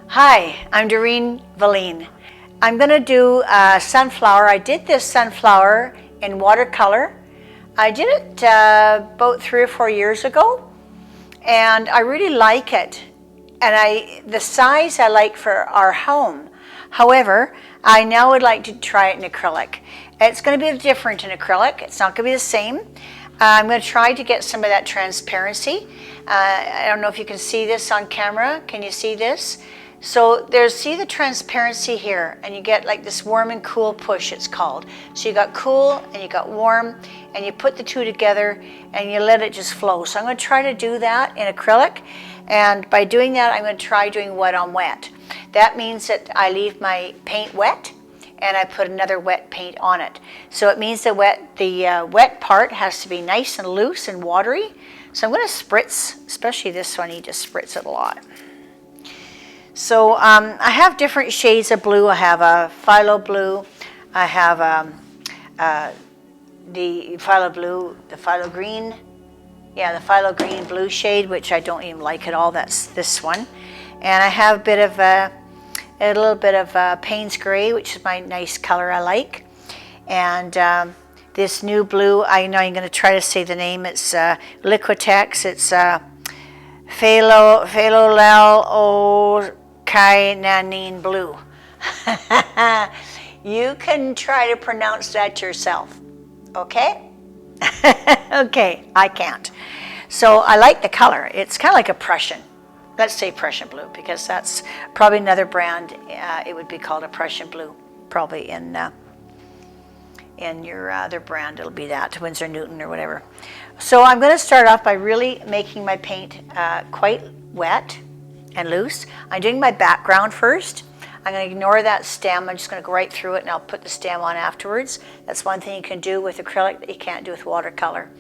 Hi, I'm Doreen Velin. I'm going to do a sunflower. I did this sunflower in watercolor. I did it about 3 or 4 years ago, and I really like it. And the size I like for our home. However, I now would like to try it in acrylic. It's going to be different in acrylic. It's not going to be the same. I'm going to try to get some of that transparency. I don't know if you can see this on camera. Can you see this? So see the transparency here, and you get like this warm and cool push, it's called. So you got cool and you got warm, and you put the two together and you let it just flow. So I'm going to try to do that in acrylic, and by doing that I'm going to try doing wet on wet. That means that I leave my paint wet and I put another wet paint on it. So it means the wet part has to be nice and loose and watery. So I'm going to spritz, especially this one, you just spritz it a lot. So I have different shades of blue. I have a phthalo blue. I have the phthalo blue, the phthalo green. Yeah, the phthalo green blue shade, which I don't even like at all. That's this one. And I have a little bit of Payne's Gray, which is my nice color I like. And this new blue, I know I'm going to try to say the name. It's Liquitex. It's Phthalo Cyanine blue. You can try to pronounce that yourself, okay? Okay, I can't. So I like the color. It's kind of like a Prussian. Let's say Prussian blue, because that's probably another brand. It would be called a Prussian blue, probably in your other brand. It'll be that, Winsor Newton or whatever. So I'm going to start off by really making my paint quite wet and loose. I'm doing my background first. I'm going to ignore that stem. I'm just going to go right through it, and I'll put the stem on afterwards. That's one thing you can do with acrylic that you can't do with watercolor.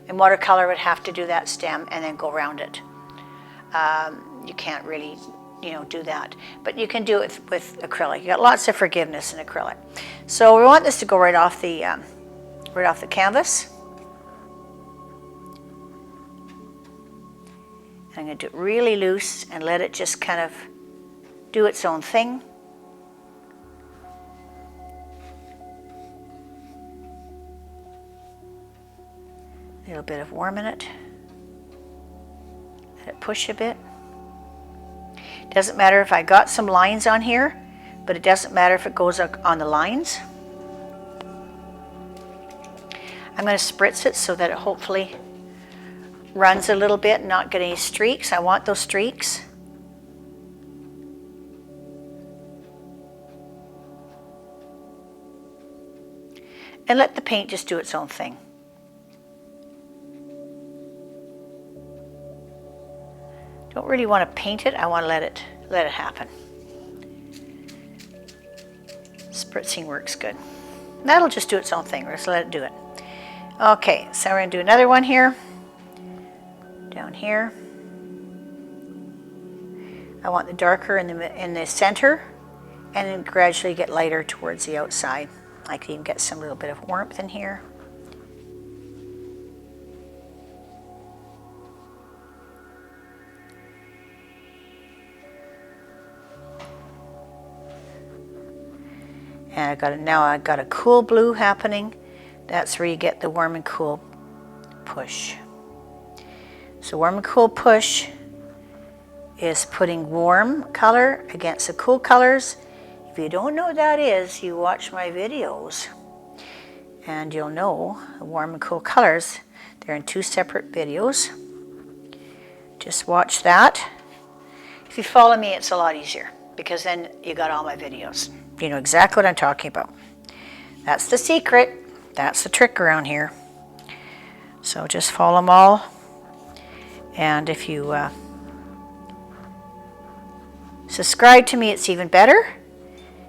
In watercolor, would have to do that stem and then go around it. You can't really, do that. But you can do it with acrylic. You got lots of forgiveness in acrylic. So we want this to go right off the canvas. I'm going to do it really loose and let it just kind of do its own thing. A little bit of warm in it. Let it push a bit. Doesn't matter if I got some lines on here, but it doesn't matter if it goes on the lines. I'm going to spritz it so that it hopefully runs a little bit and not get any streaks. I want those streaks. And let the paint just do its own thing. Don't really want to paint it. I want to let it happen. Spritzing works good. That'll just do its own thing. We're just let it do it. Okay, so we're going to do another one here. Down here. I want the darker in the center, and then gradually get lighter towards the outside. I can even get some little bit of warmth in here. And now I got a cool blue happening. That's where you get the warm and cool push. So warm and cool push is putting warm color against the cool colors. If you don't know what that is, you watch my videos and you'll know the warm and cool colors. They're in 2 separate videos. Just watch that. If you follow me, it's a lot easier because then you got all my videos. You know exactly what I'm talking about. That's the secret. That's the trick around here. So just follow them all. And if you subscribe to me, it's even better,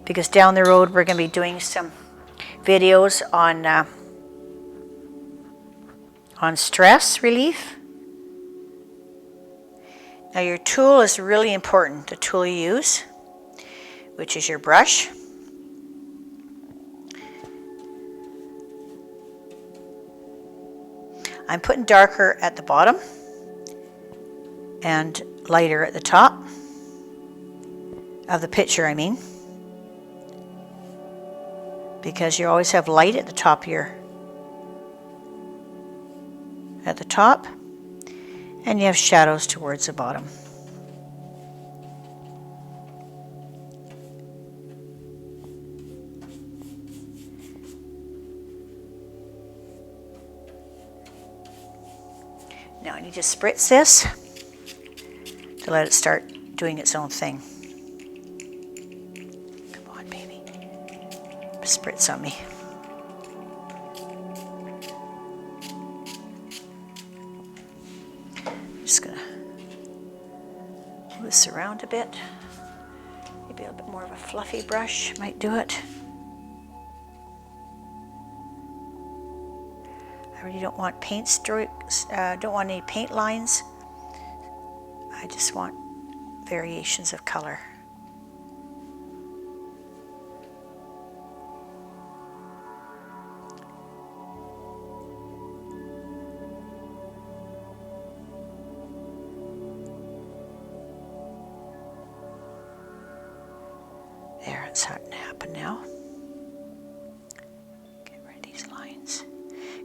because down the road we're going to be doing some videos on stress relief. Now your tool is really important, the tool you use, which is your brush. I'm putting darker at the bottom and lighter at the top. of the picture, I mean, because you always have light at the top here, at the top, and you have shadows towards the bottom. Now I need to spritz this to let it start doing its own thing. Come on, baby. Spritz on me. I'm just gonna move this around a bit. Maybe a little bit more of a fluffy brush might do it. I really don't want paint strokes, don't want any paint lines. I just want variations of color. There, it's starting to happen now. Get rid of these lines.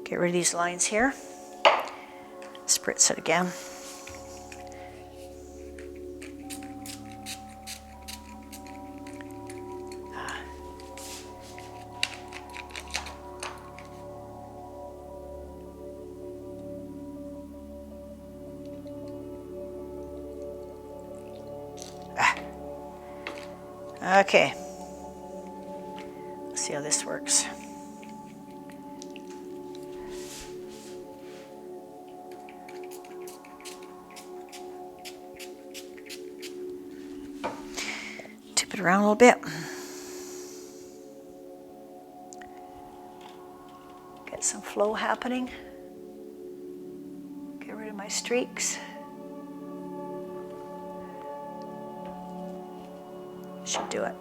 Get rid of these lines here. Spritz it again. Okay. Let's see how this works. Tip it around a little bit. Get some flow happening. Get rid of my streaks. Should do it.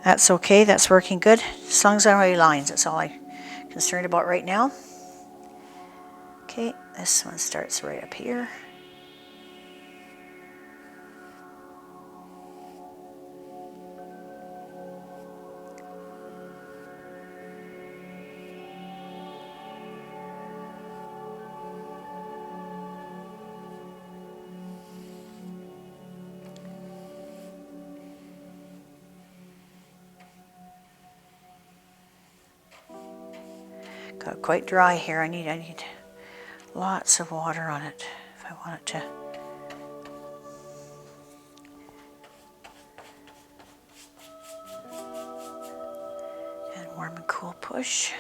That's okay, that's working good. As long as I don't have any lines, that's all I'm concerned about right now. Okay, this one starts right up here. Got quite dry here. I need lots of water on it if I want it to. And warm and cool push.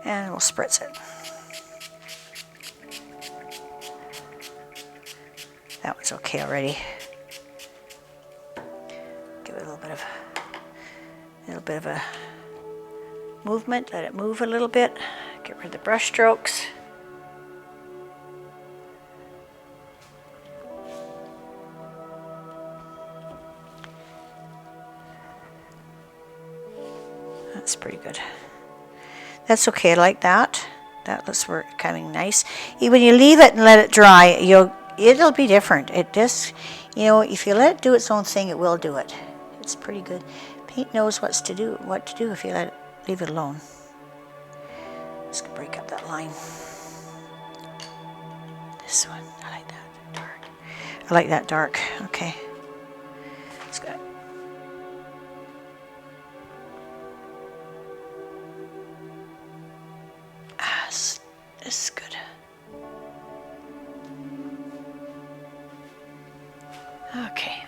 And we'll spritz it. That one's okay already. Give it a little bit of a movement. Let it move a little bit. Get rid of the brush strokes. That's pretty good. That's okay, like that. That looks coming nice. When you leave it and let it dry, it'll be different. It just, if you let it do its own thing, it will do it. It's pretty good. Paint knows what to do if you leave it alone. Just gonna break up that line. This one, I like that dark. I like that dark. Okay. It's good. This is good. Okay.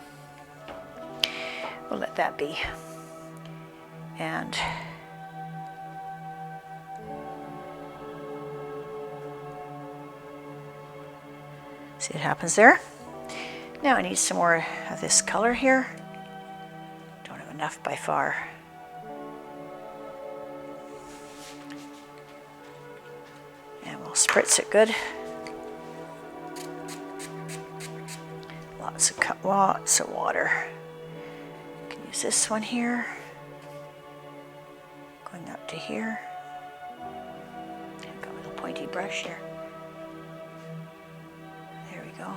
We'll let that be. And see what happens there. Now I need some more of this color here. Don't have enough by far. And we'll spritz it good. Lots of water. You can use this one here. Going up to here. I've got a little pointy brush here. There we go.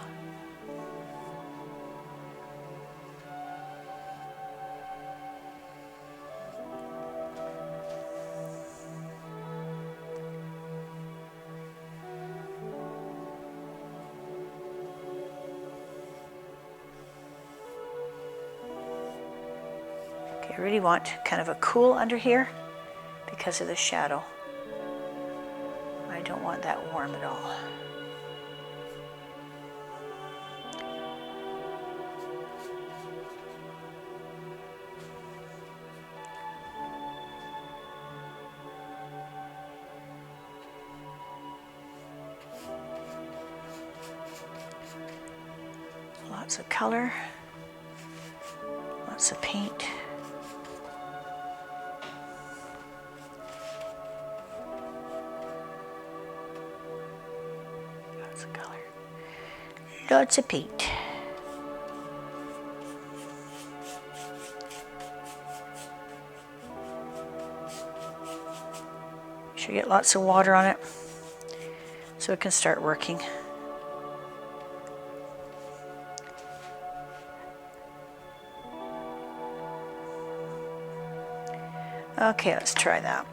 Okay, I really want kind of a cool under here because of the shadow. I don't want that warm at all. Lots of color, lots of paint. Lots of color, lots of paint. Make sure you get lots of water on it so it can start working. Okay, let's try that.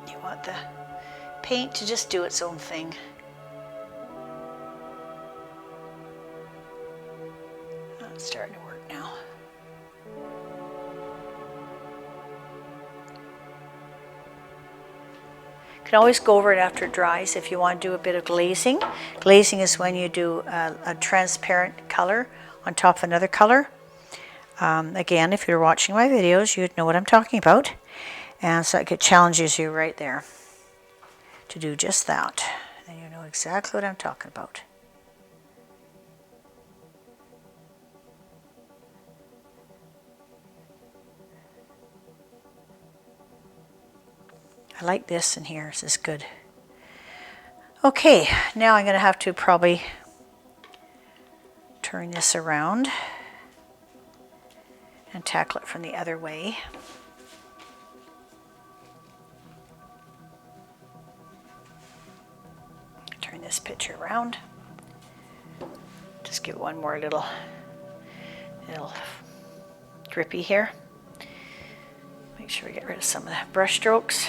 You want the paint to just do its own thing. Oh, it's starting to work now. You can always go over it after it dries if you want to do a bit of glazing. Glazing is when you do a transparent color on top of another color. Again, if you're watching my videos, you'd know what I'm talking about. And so it challenges you right there to do just that. And you know exactly what I'm talking about. I like this in here. This is good. Okay, now I'm going to have to probably turn this around and tackle it from the other way. Turn this picture around. Just give it one more little drippy here. Make sure we get rid of some of the brush strokes.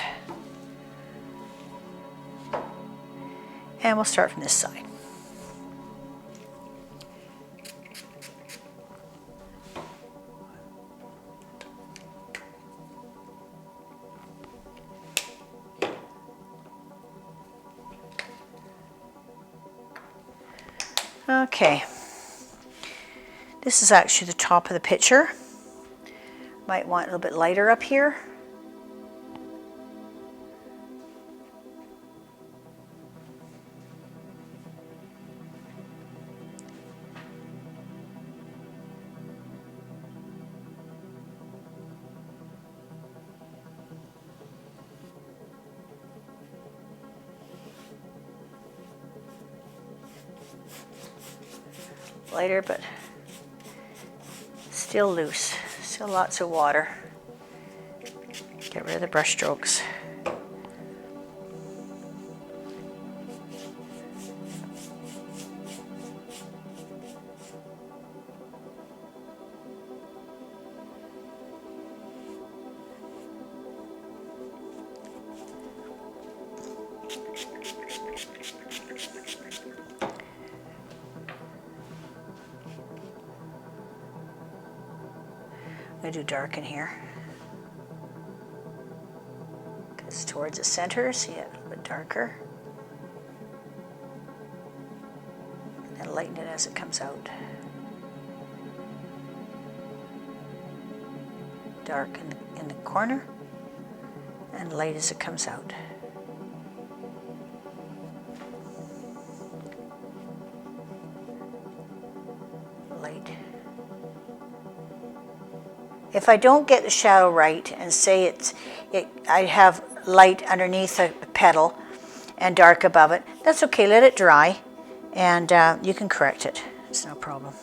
And we'll start from this side. Okay, this is actually the top of the picture. Might want a little bit lighter up here. Lighter, but still loose. Still lots of water. Get rid of the brush strokes. I'm going to do dark in here because towards the center, see it a little bit darker, and lighten it as it comes out. dark in the corner and light as it comes out. Light. If I don't get the shadow right and say I have light underneath a petal and dark above it, that's okay, let it dry and you can correct it. It's no problem.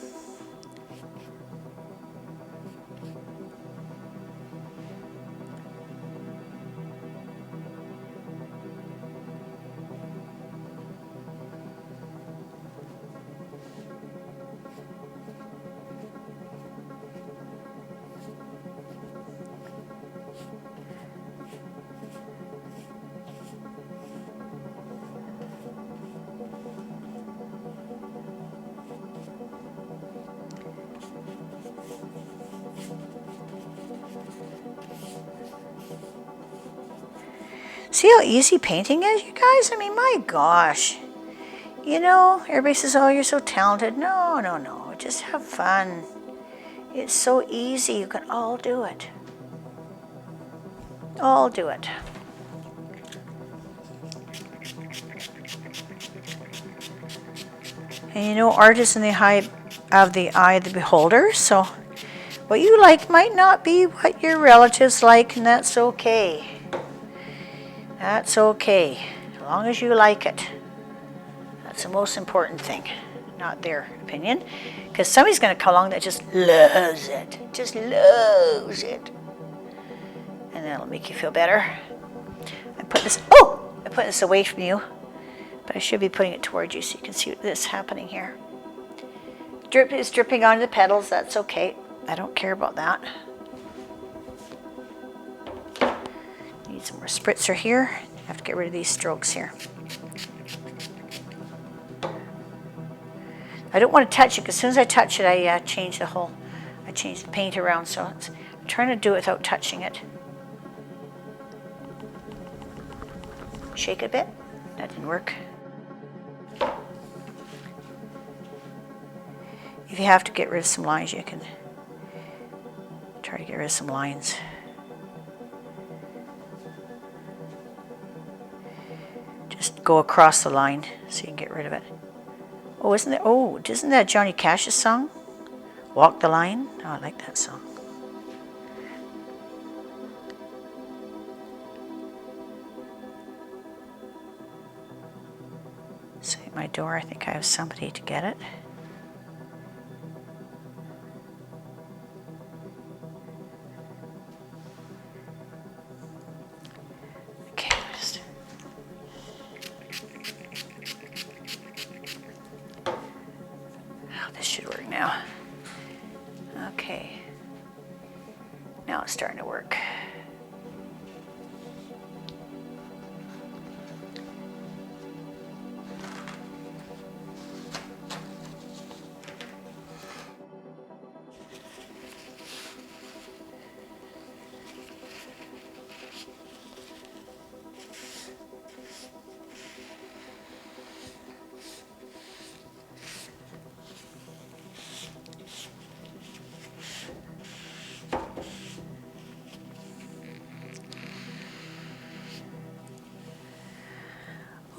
See how easy painting is, you guys? I mean, my gosh. You know, everybody says, oh, you're so talented. No, no, no. Just have fun. It's so easy. You can all do it. All do it. And you know, art is in the eye of the beholder. So what you like might not be what your relatives like, and that's okay. That's okay, as long as you like it. That's the most important thing, not their opinion. Because somebody's going to come along that just loves it, and that'll make you feel better. I put this away from you, but I should be putting it towards you so you can see this happening here. Drip is dripping onto the petals, that's okay. I don't care about that. Need some more spritzer here. I have to get rid of these strokes here. I don't want to touch it because as soon as I touch it, I change the paint around. So I'm trying to do it without touching it. Shake it a bit. That didn't work. If you have to get rid of some lines, you can try to get rid of some lines. Just go across the line so you can get rid of it. Oh, isn't that Johnny Cash's song? Walk the Line? Oh, I like that song. So at my door, I think I have somebody to get it. Okay, now it's starting to work.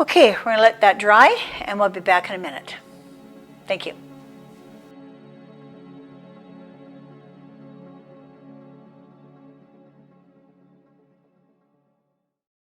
Okay, we're going to let that dry and we'll be back in a minute. Thank you.